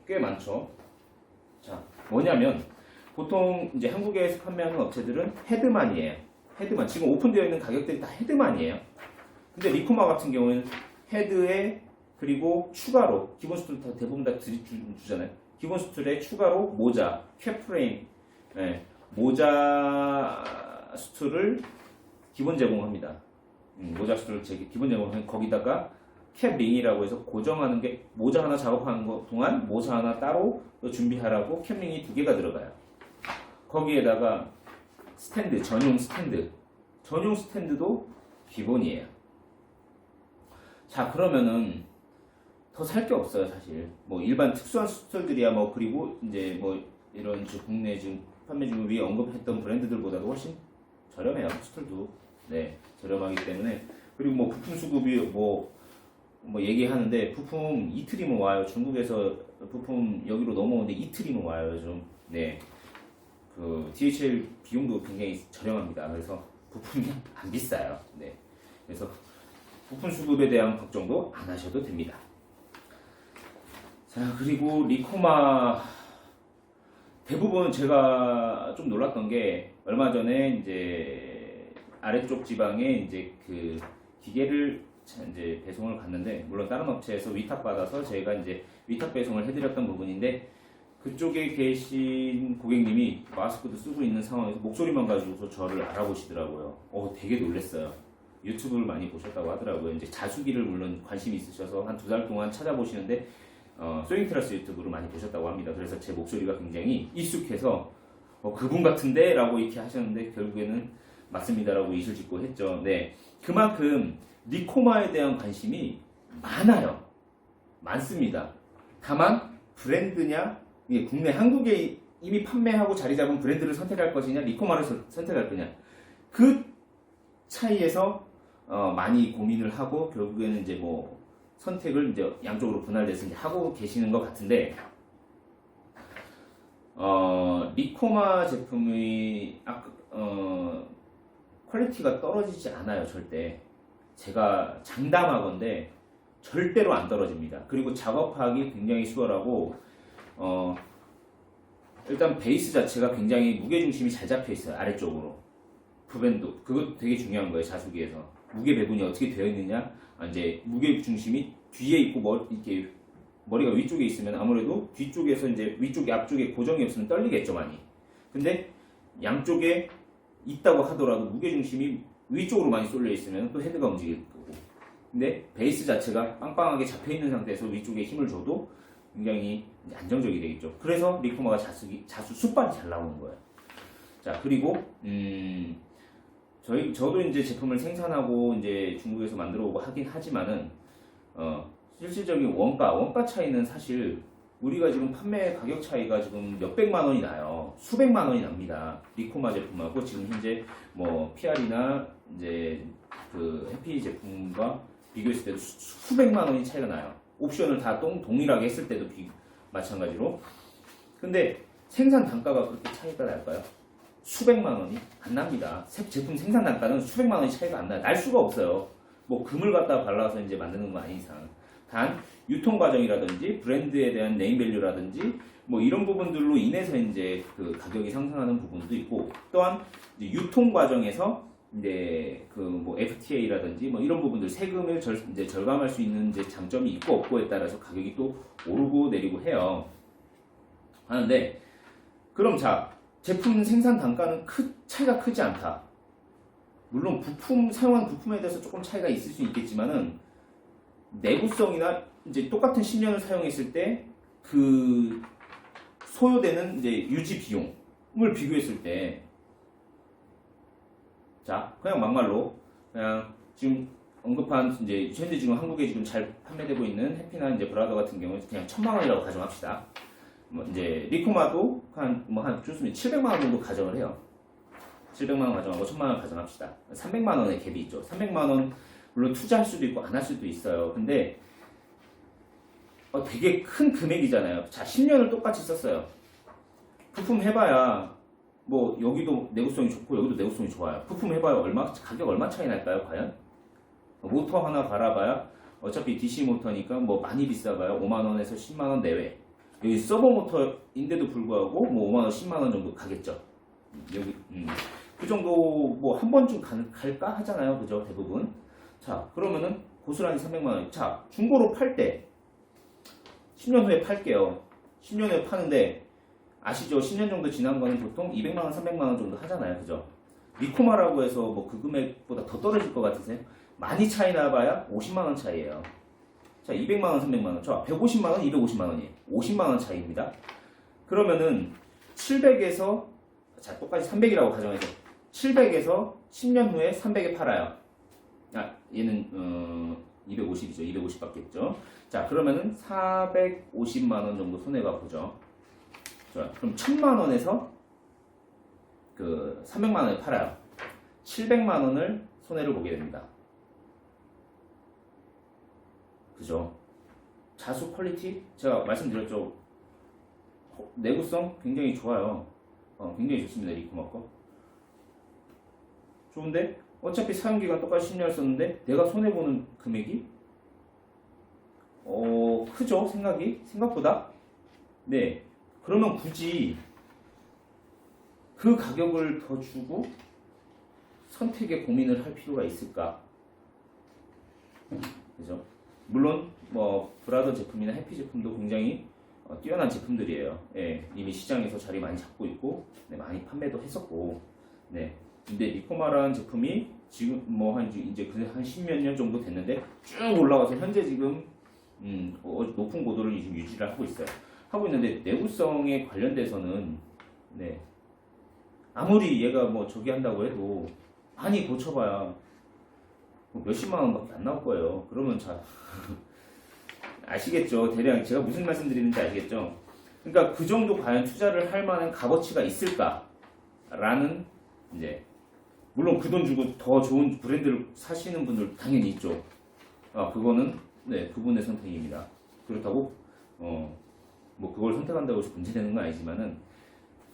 꽤 많죠. 자, 뭐냐면 보통 이제 한국에서 판매하는 업체들은 헤드만이에요. 헤드만. 지금 오픈되어 있는 가격들이 다 헤드만이에요. 근데 리코마 같은 경우에는 헤드에 그리고 추가로 기본 수준 다 대부분 다 주잖아요. 기본 수틀에 추가로 모자, 캡프레임, 모자 수틀을 기본 제공합니다. 모자 수틀을 기본 제공하면 거기다가 캡링이라고 해서 고정하는 게 모자 하나 작업하는 거 동안 모자 하나 따로 준비하라고 캡링이 2개가 들어가요. 거기에다가 스탠드, 전용 스탠드도 기본이에요. 자, 그러면은 더 살 게 없어요, 사실. 뭐 일반 특수한 수틀들이야 뭐 그리고 이제 뭐 이런 국내 지금 판매 중에 위에 언급했던 브랜드들보다도 훨씬 저렴해요, 수틀도. 네, 저렴하기 때문에. 그리고 뭐 부품 수급이 뭐 얘기하는데 부품 이틀이면 와요. 중국에서 부품 여기로 넘어오는데 이틀이면 와요, 요즘. 네. 그 DHL 비용도 굉장히 저렴합니다. 그래서 부품이 안 비싸요. 네. 그래서 부품 수급에 대한 걱정도 안 하셔도 됩니다. 자, 그리고 리코마 대부분 제가 좀 놀랐던 게 얼마 전에 이제 아래쪽 지방에 이제 그 기계를 이제 배송을 갔는데 물론 다른 업체에서 위탁 받아서 제가 이제 위탁 배송을 해드렸던 부분인데 그쪽에 계신 고객님이 마스크도 쓰고 있는 상황에서 목소리만 가지고서 저를 알아보시더라고요. 되게 놀랐어요. 유튜브를 많이 보셨다고 하더라고요. 이제 자수기를 물론 관심이 있으셔서 한 2달 동안 찾아보시는데 소잉트라스 유튜브를 많이 보셨다고 합니다. 그래서 제 목소리가 굉장히 익숙해서 그분 같은데? 라고 이렇게 하셨는데 결국에는 맞습니다라고 이실 짓고 했죠. 네, 그만큼 리코마에 대한 관심이 많아요. 많습니다. 다만 브랜드냐, 국내 한국에 이미 판매하고 자리 잡은 브랜드를 선택할 것이냐, 리코마를 선택할 거냐, 그 차이에서 많이 고민을 하고 결국에는 이제 뭐 선택을 이제 양쪽으로 분할돼서 이제 하고 계시는 것 같은데, 리코마 제품의 퀄리티가 떨어지지 않아요, 절대. 제가 장담하건데 절대로 안 떨어집니다. 그리고 작업하기 굉장히 수월하고 일단 베이스 자체가 굉장히 무게중심이 잘 잡혀 있어요. 아래쪽으로 부밴도 그것도 되게 중요한 거예요. 자수기에서 무게 배분이 어떻게 되어 있느냐, 이제 무게중심이 뒤에 있고 이렇게 머리가 위쪽에 있으면 아무래도 뒤쪽에서 이제 위쪽에 앞쪽에 고정이 없으면 떨리겠죠, 많이. 근데 양쪽에 있다고 하더라도 무게중심이 위쪽으로 많이 쏠려 있으면 또 헤드가 움직일 거고, 근데 베이스 자체가 빵빵하게 잡혀 있는 상태에서 위쪽에 힘을 줘도 굉장히 안정적이 되겠죠. 그래서 리코마가 자수 숫발이 잘 나오는 거예요. 자, 그리고 저도 이제 제품을 생산하고 이제 중국에서 만들어 오고 하긴 하지만은 실질적인 원가 차이는 사실 우리가 지금 판매 가격 차이가 지금 몇백만 원이 나요. 수백만 원이 납니다. 리코마 제품하고 지금 현재 뭐 PR이나 이제 그 해피 제품과 비교했을 때도 수백만 원이 차이가 나요. 옵션을 다 동일하게 했을 때도 마찬가지로. 근데 생산 단가가 그렇게 차이가 날까요? 수백만 원이 안 납니다. 제품 생산 단가는 수백만 원이 차이가 안 나요. 날 수가 없어요. 뭐 금을 갖다 발라서 이제 만드는 거 아닌 이상. 단 유통 과정이라든지 브랜드에 대한 네임밸류라든지 뭐 이런 부분들로 인해서 이제 그 가격이 상승하는 부분도 있고, 또한 이제 유통 과정에서 이제 그 뭐 FTA라든지 뭐 이런 부분들 세금을 이제 절감할 수 있는 이제 장점이 있고 없고에 따라서 가격이 또 오르고 내리고 해요. 하는데 그럼 자, 제품 생산 단가는 차이가 크지 않다. 물론 사용한 부품에 대해서 조금 차이가 있을 수 있겠지만은 내구성이나 이제 똑같은 10년을 사용했을 때 그 소요되는 이제 유지 비용을 비교했을 때, 자, 그냥 막말로 그냥 지금 언급한 이제 현재 지금 한국에 지금 잘 판매되고 있는 해피나 이제 브라더 같은 경우는 그냥 1000만 원이라고 가정합시다. 뭐 이제 리코마도 한 700만 원 정도 가정을 해요. 700만 원 가정하고 1000만 원 가정합시다. 300만 원의 갭이 있죠. 300만 원 물론 투자할 수도 있고 안 할 수도 있어요. 근데 되게 큰 금액이잖아요. 자, 10년을 똑같이 썼어요. 부품 해봐야 뭐 여기도 내구성이 좋고 여기도 내구성이 좋아요. 부품 해봐야 가격 얼마 차이 날까요, 과연? 모터 하나 갈아봐야 어차피 DC 모터니까 뭐 많이 비싸봐요. 5만 원에서 10만 원 내외. 여기 서버 모터인데도 불구하고 뭐 5만 원, 10만 원 정도 가겠죠. 여기 그 정도 뭐 한 번쯤 갈까 하잖아요, 그죠? 대부분. 자, 그러면은 고스란히 300만 원. 자, 중고로 팔 때 10년 후에 팔게요. 10년 후에 파는데 아시죠? 10년 정도 지난 거는 보통 200만원, 300만원 정도 하잖아요. 그죠? 리코마라고 해서 뭐 그 금액보다 더 떨어질 것 같으세요? 많이 차이 나봐야 50만원 차이예요. 자, 200만원, 300만원. 저 150만원, 250만원이에요. 50만원 차이입니다. 그러면은 700에서 자, 똑같이 300이라고 가정해서 700에서 10년 후에 300에 팔아요. 아, 얘는 250이죠. 250 받겠죠. 자, 그러면은 450만원 정도 손해가 보죠. 자, 그럼 1000만원에서 그 300만원에 팔아요. 700만원을 손해를 보게 됩니다. 그죠? 자수 퀄리티 제가 말씀드렸죠. 내구성 굉장히 좋아요. 굉장히 좋습니다. 리코마 거. 좋은데 어차피 사용기간 똑같이 10년 썼는데 내가 손해보는 금액이 크죠? 생각보다. 네. 그러면 굳이 그 가격을 더 주고 선택에 고민을 할 필요가 있을까? 그죠? 물론 뭐 브라더 제품이나 해피 제품도 굉장히 뛰어난 제품들이에요. 예, 이미 시장에서 자리 많이 잡고 있고, 네, 많이 판매도 했었고, 네. 근데 리코마라는 제품이 지금 뭐 한 이제 한 10몇 년 정도 됐는데 쭉 올라와서 현재 지금 높은 고도를 지금 유지를 하고 있는데 내구성에 관련돼서는 네. 아무리 얘가 뭐 저기 한다고 해도 많이 고쳐봐야 몇십만 원밖에 안 나올 거예요. 그러면 자 아시겠죠? 대략 제가 무슨 말씀 드리는지 아시겠죠? 그러니까 그 정도 과연 투자를 할 만한 값어치가 있을까라는 이제 물론 그 돈 주고 더 좋은 브랜드를 사시는 분들 당연히 있죠. 그거는 네 그분의 선택입니다. 그렇다고 뭐 그걸 선택한다고 해서 문제되는 건 아니지만은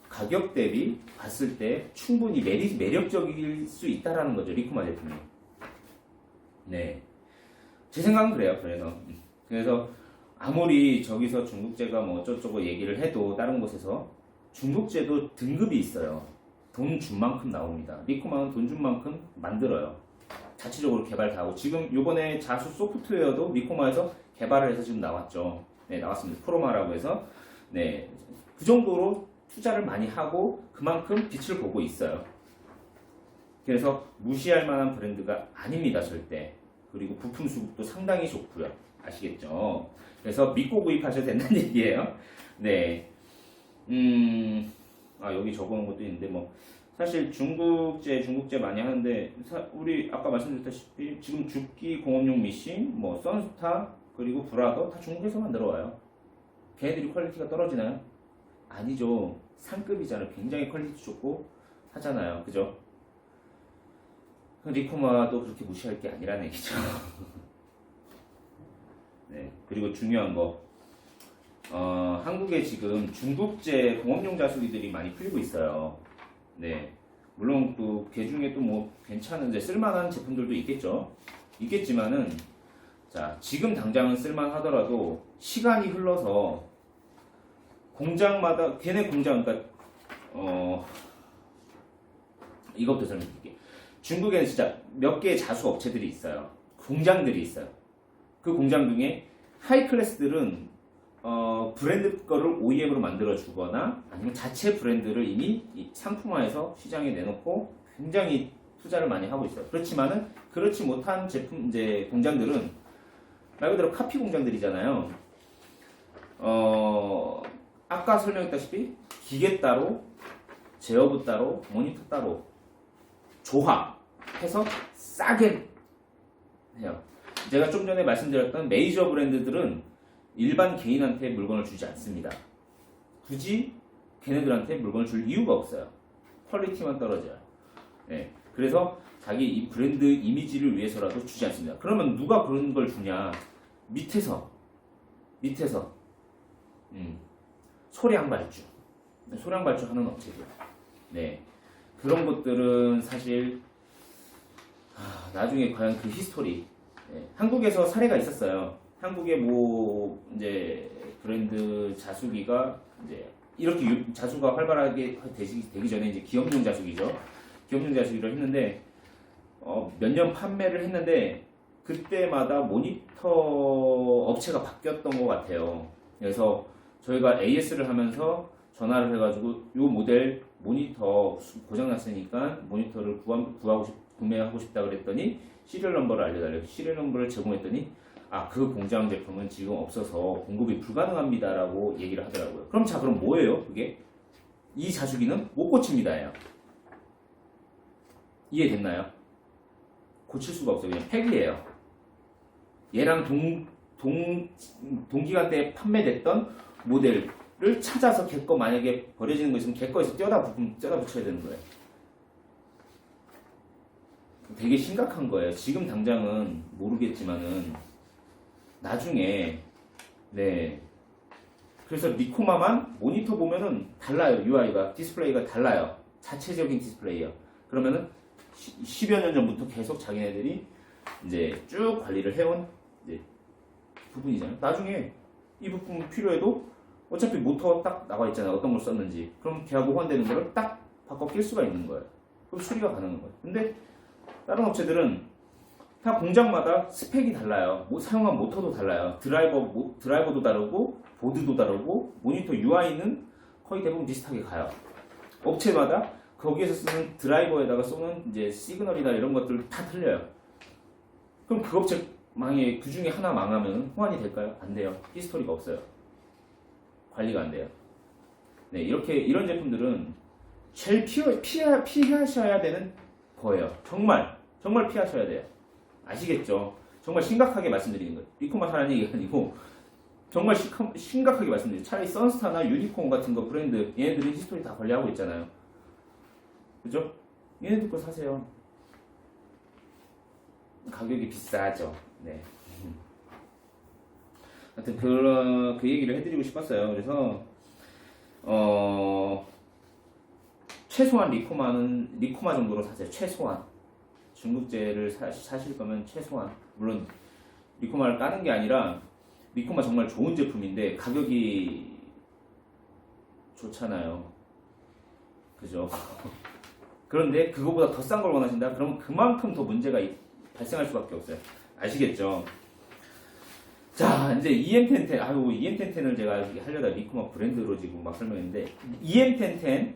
가격 대비 봤을 때 충분히 매력적일 수 있다라는 거죠. 리코마 제품이. 네. 제 생각은 그래요. 그래서 아무리 저기서 중국제가 뭐 어쩌고저쩌고 얘기를 해도 다른 곳에서 중국제도 등급이 있어요. 돈 준 만큼 나옵니다. 리코마는 돈 준 만큼 만들어요. 자체적으로 개발 다 하고 지금 요번에 자수 소프트웨어도 리코마에서 개발을 해서 지금 나왔죠. 네, 나왔습니다. 프로마라고 해서 네, 그 정도로 투자를 많이 하고 그만큼 빛을 보고 있어요. 그래서 무시할 만한 브랜드가 아닙니다, 절대. 그리고 부품 수급도 상당히 좋고요. 아시겠죠? 그래서 믿고 구입하셔도 된다는 얘기예요. 네. 여기 적어놓은 것도 있는데, 뭐, 사실 중국제 많이 하는데, 우리 아까 말씀드렸다시피, 지금 죽기 공업용 미싱, 뭐, 선스타, 그리고 브라더 다 중국에서 만들어 와요. 걔네들이 퀄리티가 떨어지나요? 아니죠. 상급이잖아요. 굉장히 퀄리티 좋고 하잖아요. 그죠? 리코마도 그렇게 무시할 게 아니라는 얘기죠. 네. 그리고 중요한 거, 한국에 지금 중국제 공업용 자수기들이 많이 풀리고 있어요. 네. 물론 그 중에 또 뭐 괜찮은데 쓸만한 제품들도 있겠지만은 자, 지금 당장은 쓸만하더라도 시간이 흘러서 공장마다 걔네 공장 그러니까 이것부터 설명드릴게요. 중국에는 진짜 몇 개의 자수 업체들이 있어요. 공장들이 있어요. 그 공장 중에 하이 클래스들은 브랜드 거를 OEM으로 만들어 주거나 아니면 자체 브랜드를 이미 상품화해서 시장에 내놓고 굉장히 투자를 많이 하고 있어요. 그렇지만은 그렇지 못한 제품 이제 공장들은 말 그대로 카피 공장들이잖아요. 아까 설명했다시피 기계 따로, 제어부 따로, 모니터 따로 조합해서 싸게 해요. 제가 좀 전에 말씀드렸던 메이저 브랜드들은 일반 개인한테 물건을 주지 않습니다. 굳이 걔네들한테 물건을 줄 이유가 없어요. 퀄리티만 떨어져요. 네. 그래서 자기 이 브랜드 이미지를 위해서라도 주지 않습니다. 그러면 누가 그런 걸 주냐? 밑에서 소량 발주 하는 업체들. 네. 그런 것들은 사실 나중에 과연 그 히스토리 한국에서 사례가 있었어요. 한국의 뭐 이제 브랜드 자수기가 이제 이렇게 자수가 활발하게 되기 전에 이제 기업용 자수기죠. 기업용 자수기를 했는데 몇 년 판매를 했는데 그때마다 모니터 업체가 바뀌었던 것 같아요. 그래서 저희가 AS를 하면서 전화를 해가지고 요 모델 모니터 고장났으니까 모니터를 구매하고 싶다 그랬더니 시리얼 넘버를 알려달래요. 시리얼 넘버를 제공했더니 그 공장 제품은 지금 없어서 공급이 불가능합니다라고 얘기를 하더라고요. 그럼 뭐예요? 그게? 이 자주기는 못 고칩니다예요. 이해됐나요? 고칠 수가 없어요. 그냥 팩이에요. 얘랑 동기간대에 판매됐던 모델을 찾아서 걔 거 만약에 버려지는 거 있으면 걔 거에서 떼어다 붙여야 되는 거예요. 되게 심각한 거예요. 지금 당장은 모르겠지만은 나중에 그래서 리코마만 모니터 보면은 달라요. UI가 디스플레이가 달라요. 자체적인 디스플레이예요. 그러면은 10여 년 전부터 계속 자기네들이 이제 쭉 관리를 해온 이제 부분이잖아요. 나중에 이 부분 필요해도 어차피 모터 딱 나와 있잖아요. 어떤 걸 썼는지. 그럼 걔하고 호환되는 거를 딱 바꿔 낄 수가 있는 거예요. 그럼 수리가 가능한 거예요. 근데 다른 업체들은 다 공장마다 스펙이 달라요. 사용한 모터도 달라요. 드라이버도 다르고 보드도 다르고 모니터 UI는 거의 대부분 비슷하게 가요. 업체마다 거기에서 쓰는 드라이버에다가 쏘는 이제 시그널이나 이런 것들 다 틀려요. 그럼 그 업체 만약에 그 중에 하나 망하면 호환이 될까요? 안 돼요. 히스토리가 없어요. 관리가 안 돼요. 네, 이런 제품들은 제일 피하셔야 되는 거예요. 정말 피하셔야 돼요. 아시겠죠? 정말 심각하게 말씀드리는 거예요. 리코마 사라는 얘기가 아니고 정말 심각하게 말씀드려요. 차라리 선스타나 유니콘 같은 거 브랜드 얘네들은 히스토리 다 관리하고 있잖아요. 그죠? 얘네들 거 사세요. 가격이 비싸죠. 네. 하여튼 그 얘기를 해드리고 싶었어요. 그래서 최소한 리코마 정도로 사세요. 최소한 중국제를 사실 거면 최소한 물론 리코마를 까는 게 아니라 리코마 정말 좋은 제품인데 가격이 좋잖아요. 그죠? 그런데 그거보다 더 싼 걸 원하신다? 그러면 그만큼 더 문제가 발생할 수밖에 없어요. 아시겠죠? 자, 이제 EM1010, EM1010을 제가 하려다 리코마 브랜드로 지금 막 설명했는데, EM1010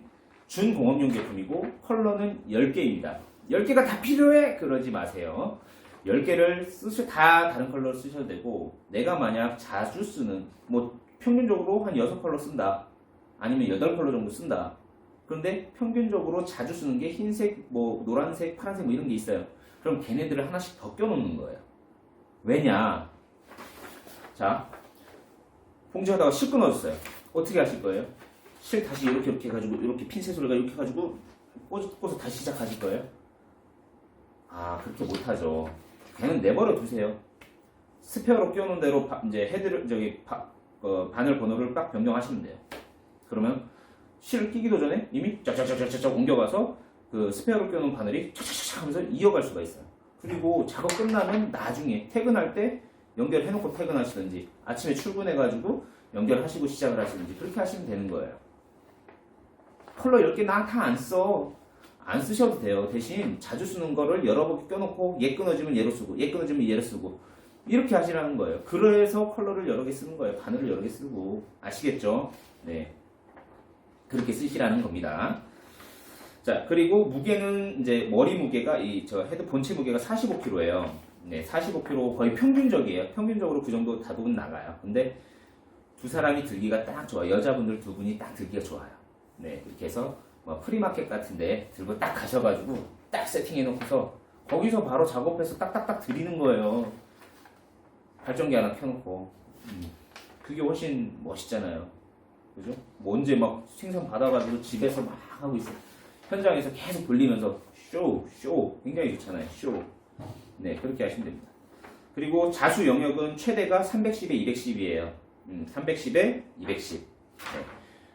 준공업용 제품이고, 컬러는 10개입니다. 10개가 다 필요해? 그러지 마세요. 10개를 다 다른 컬러를 쓰셔도 되고, 내가 만약 자주 쓰는, 평균적으로 한 6컬러 쓴다. 아니면 8컬러 정도 쓴다. 그런데 평균적으로 자주 쓰는 게 흰색, 노란색, 파란색 이런 게 있어요. 그럼 걔네들을 하나씩 더 껴놓는 거예요. 왜냐? 자, 봉지에다가 실 끊어줬어요. 어떻게 하실 거예요? 실 다시 이렇게 해가지고 이렇게 핀셋으로 이렇게 해가지고 꽂아서 다시 시작하실 거예요? 그렇게 못하죠. 걔는 내버려 두세요. 스페어로 끼워놓은 대로 이제 바늘 번호를 딱 변경하시면 돼요. 그러면 실을 끼기도 전에 이미 쫙쫙쫙쫙쫙 옮겨가서 그 스페어로 끼워놓은 바늘이 쫙쫙쫙 하면서 이어갈 수가 있어요. 그리고 작업 끝나면 나중에 퇴근할 때 연결해놓고 퇴근하시든지 아침에 출근해가지고 연결하시고 시작을 하시든지 그렇게 하시면 되는 거예요. 컬러 10개 나 다 안 써. 안 쓰셔도 돼요. 대신 자주 쓰는 거를 여러 번 껴놓고 얘 끊어지면 얘로 쓰고 얘 끊어지면 얘로 쓰고 이렇게 하시라는 거예요. 그래서 컬러를 여러 개 쓰는 거예요. 바늘을 여러 개 쓰고. 아시겠죠? 네. 그렇게 쓰시라는 겁니다. 자, 그리고 무게는 이제 머리 무게가 저 헤드 본체 무게가 45kg예요. 네, 45kg 거의 평균적이에요. 평균적으로 그 정도 다독은 나가요. 근데 두 사람이 들기가 딱 좋아요. 여자분들 두 분이 딱 들기가 좋아요. 네, 이렇게 해서 프리마켓 같은데 들고 딱 가셔가지고 딱 세팅해놓고서 거기서 바로 작업해서 딱딱딱 드리는 거예요. 발전기 하나 켜놓고. 그게 훨씬 멋있잖아요. 그죠? 언제 막 생선 받아가지고 집에서 막 하고 있어요. 현장에서 계속 돌리면서 쇼 굉장히 좋잖아요. 쇼. 네, 그렇게 하시면 됩니다. 그리고 자수 영역은 최대가 310에 210이에요. 310에 210. 네.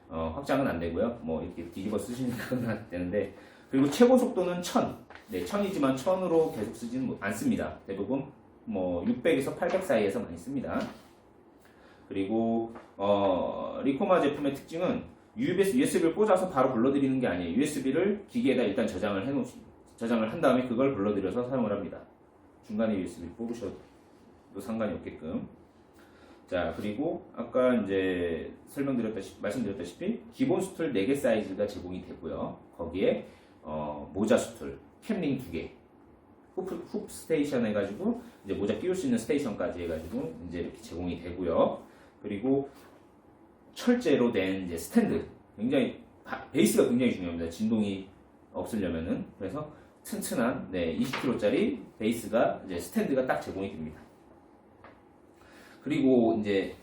확장은 안 되고요. 이렇게 뒤집어 쓰시는 건 되는데. 그리고 최고 속도는 1000. 네, 1000이지만 1000으로 계속 쓰지는 않습니다. 대부분 600에서 800 사이에서 많이 씁니다. 그리고 리코마 제품의 특징은 USB를 꽂아서 바로 불러드리는 게 아니에요. USB를 기기에다 일단 저장을 한 다음에 그걸 불러들여서 사용을 합니다. 중간에 USB 뽑으셔도 상관이 없게끔. 자, 그리고 아까 이제 말씀드렸다시피 기본 수틀 4개 사이즈가 제공이 되고요. 거기에 모자 수틀, 캠링 2개, 훅 스테이션 해가지고 이제 모자 끼울 수 있는 스테이션까지 해가지고 이제 이렇게 제공이 되고요. 그리고 철제로 된 이제 스탠드, 굉장히 베이스가 굉장히 중요합니다. 진동이 없으려면은. 그래서 튼튼한 20kg짜리 베이스가 이제 스탠드가 딱 제공이 됩니다. 그리고 이제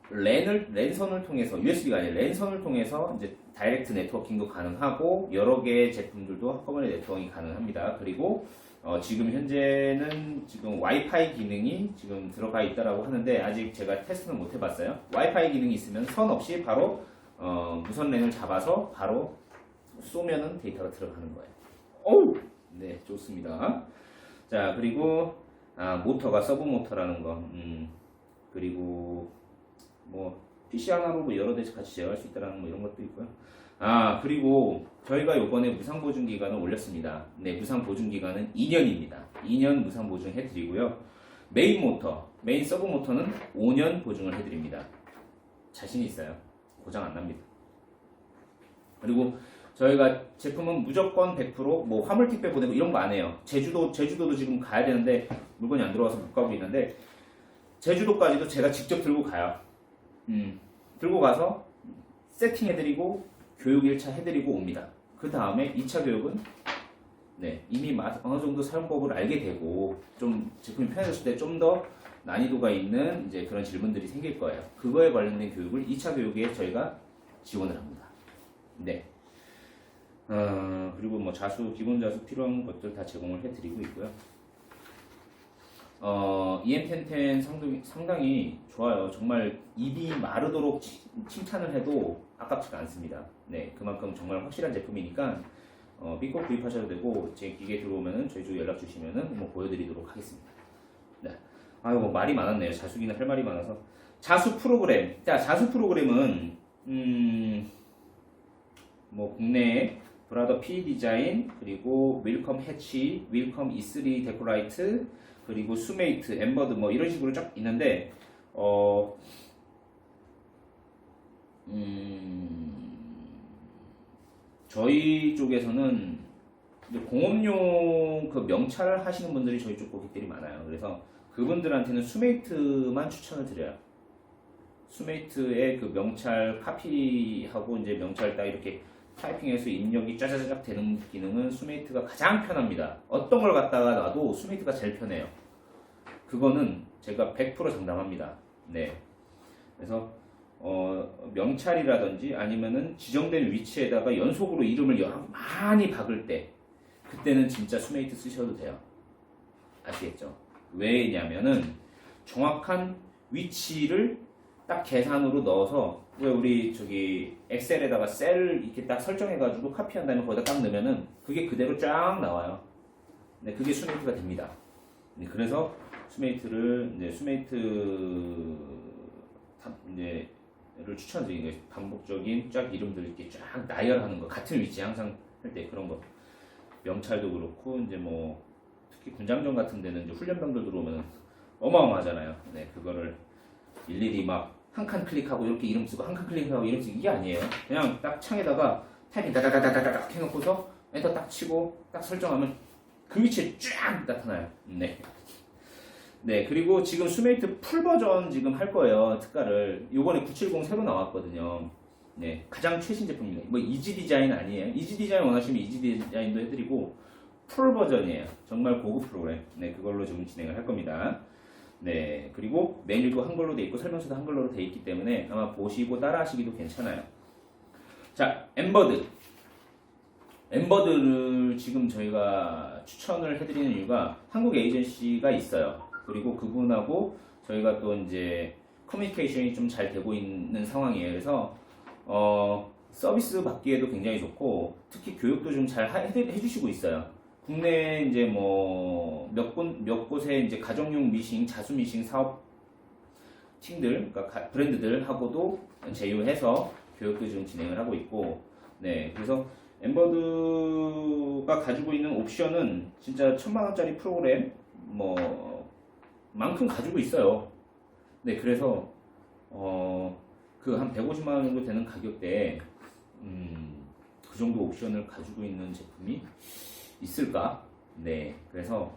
랜선을 통해서 USB가 아니라 랜선을 통해서 이제 다이렉트 네트워킹도 가능하고 여러 개의 제품들도 한꺼번에 네트워킹이 가능합니다. 그리고 지금 현재는 지금 와이파이 기능이 지금 들어가 있다라고 하는데 아직 제가 테스트는 못 해봤어요. 와이파이 기능이 있으면 선 없이 바로 무선 랜을 잡아서 바로 쏘면은 데이터가 들어가는 거예요. 오! 네, 좋습니다. 자, 그리고 모터가 서브 모터라는 거. 그리고 뭐 PC 하나로 뭐 여러 대 같이 제어할 수 있다라는 뭐 이런 것도 있고요. 그리고 저희가 요번에 무상 보증 기간을 올렸습니다. 네, 무상 보증 기간은 2년입니다. 2년 무상 보증 해드리고요. 메인 서브 모터는 5년 보증을 해드립니다. 자신이 있어요. 고장 안 납니다. 그리고 저희가 제품은 무조건 100% 화물 택배 보내고 이런 거 안 해요. 제주도도 지금 가야 되는데 물건이 안 들어와서 못 가고 있는데 제주도까지도 제가 직접 들고 가요. 들고 가서 세팅해드리고 교육 1차 해드리고 옵니다. 그 다음에 2차 교육은 이미 어느 정도 사용법을 알게 되고 좀 제품이 편해졌을 때 좀 더 난이도가 있는 이제 그런 질문들이 생길 거예요. 그거에 관련된 교육을 2차 교육에 저희가 지원을 합니다. 네. 그리고 뭐 기본 자수 필요한 것들 다 제공을 해드리고 있고요. EM1010 상당히 좋아요. 정말 입이 마르도록 칭찬을 해도 아깝지가 않습니다. 네, 그만큼 정말 확실한 제품이니까 믿고 구입하셔도 되고 제 기계 들어오면은 저희 쪽 연락 주시면은 뭐 보여드리도록 하겠습니다. 네. 뭐 말이 많았네요. 자수기는 할 말이 많아서. 자수 프로그램. 자, 자수 프로그램은 뭐 국내에 브라더 P 디자인, 그리고 윌컴 해치, 윌컴 E3 데코라이트, 그리고 수메이트, 엠버드 뭐 이런 식으로 쫙 있는데 저희 쪽에서는 공업용 그 명찰 하시는 분들이 저희 쪽 고객들이 많아요. 그래서 그분들한테는 수메이트만 추천을 드려요. 수메이트의 그 명찰 카피하고 이제 명찰 딱 이렇게 타이핑해서 입력이 짜자자작 되는 기능은 수메이트가 가장 편합니다. 어떤 걸 갖다가 놔도 수메이트가 제일 편해요. 그거는 제가 100% 장담합니다. 네. 그래서 명찰이라든지 아니면은 지정된 위치에다가 연속으로 이름을 많이 박을 때 그때는 진짜 수메이트 쓰셔도 돼요. 아시겠죠? 왜냐면은 정확한 위치를 딱 계산으로 넣어서 왜 우리 엑셀에다가 셀 이렇게 딱 설정해가지고 카피한 다음에 거기다 딱 넣으면은 그게 그대로 쫙 나와요. 네, 그게 수메이트가 됩니다. 네, 그래서 수메이트를 를 추천드리는 거예요. 반복적인 쫙 이름들 이렇게 쫙 나열하는 거, 같은 위치 항상 할 때 그런 거. 명찰도 그렇고 이제 뭐 특히 군장전 같은 데는 이제 훈련병들 들어오면 어마어마하잖아요. 네, 그거를 일일이 막 한 칸 클릭하고 이렇게 이름 쓰고 한 칸 클릭하고 이름 쓰고 이게 아니에요. 그냥 딱 창에다가 타이핑 다다다다다닥 해놓고서 엔터 딱 치고 딱 설정하면 그 위치에 쫙 나타나요. 네. 네, 그리고 지금 수메이트 풀 버전 지금 할 거예요. 특가를. 요번에 970 새로 나왔거든요. 네, 가장 최신 제품입니다. 뭐 이지 디자인 아니에요. 이지 디자인 원하시면 이지 디자인도 해드리고 풀 버전이에요. 정말 고급 프로그램. 네, 그걸로 지금 진행을 할 겁니다. 네, 그리고 메뉴도 한글로 돼 있고 설명서도 한글로 돼 있기 때문에 아마 보시고 따라하시기도 괜찮아요. 자, 엠버드를 지금 저희가 추천을 해드리는 이유가 한국 에이전시가 있어요. 그리고 그분하고 저희가 또 이제 커뮤니케이션이 좀 잘 되고 있는 상황이에요. 그래서 서비스 받기에도 굉장히 좋고 특히 교육도 좀 잘 해주시고 있어요. 국내 이제 뭐 몇 곳의 이제 가정용 미싱, 자수 미싱 사업 팀들, 그러니까 브랜드들하고도 제휴해서 교육도 지금 진행을 하고 있고, 네, 그래서 엠버드가 가지고 있는 옵션은 진짜 1000만 원짜리 프로그램, 뭐 만큼 가지고 있어요. 네, 그래서 그 한 150만 원 정도 되는 가격대에 그 정도 옵션을 가지고 있는 제품이 있을까? 네, 그래서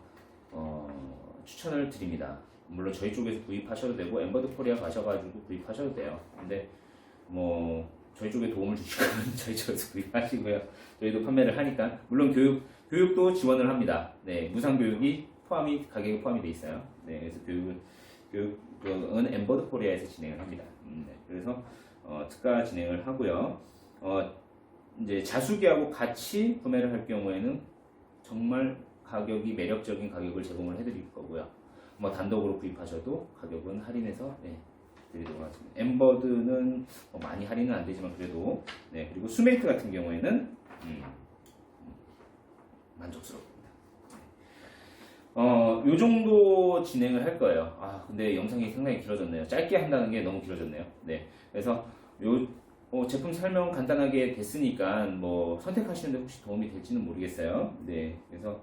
추천을 드립니다. 물론 저희 쪽에서 구입하셔도 되고 엠버드 코리아 가셔가지고 구입하셔도 돼요. 근데 뭐 저희 쪽에 도움을 주시면 저희 쪽에서 구입하시고요. 저희도 판매를 하니까 물론 교육도 지원을 합니다. 네, 무상 교육이 가격에 포함이 돼 있어요. 네, 그래서 교육은 엠버드 코리아에서 진행을 합니다. 네, 그래서 특가 진행을 하고요. 이제 자수기하고 같이 구매를 할 경우에는 정말 가격이 매력적인 가격을 제공을 해드릴 거고요. 뭐 단독으로 구입하셔도 가격은 할인해서 드리도록 하겠습니다. 엠버드는 뭐 많이 할인은 안 되지만 그래도 네, 그리고 수메이트 같은 경우에는 만족스럽습니다. 요 정도 진행을 할 거예요. 근데 영상이 상당히 길어졌네요. 짧게 한다는 게 너무 길어졌네요. 네, 그래서 제품 설명 간단하게 됐으니까 뭐 선택하시는데 혹시 도움이 될지는 모르겠어요. 네, 그래서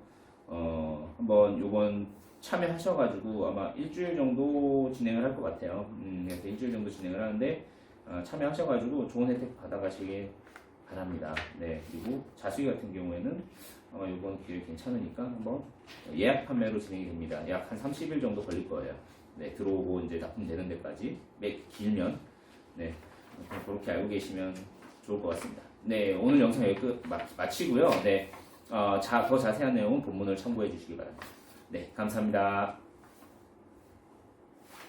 한번 요번 참여하셔가지고 아마 일주일 정도 진행을 할 것 같아요. 그래서 일주일 정도 진행을 하는데 참여하셔가지고 좋은 혜택 받아가시길 바랍니다. 네, 그리고 자수기 같은 경우에는 아마 이번 기회 괜찮으니까 한번 예약 판매로 진행이 됩니다. 약 한 30일 정도 걸릴 거예요. 네, 들어오고 이제 납품되는 데까지 길면 네, 그렇게 알고 계시면 좋을 것 같습니다. 네, 오늘 영상 여기 마치고요. 네, 더 자세한 내용은 본문을 참고해 주시기 바랍니다. 네, 감사합니다.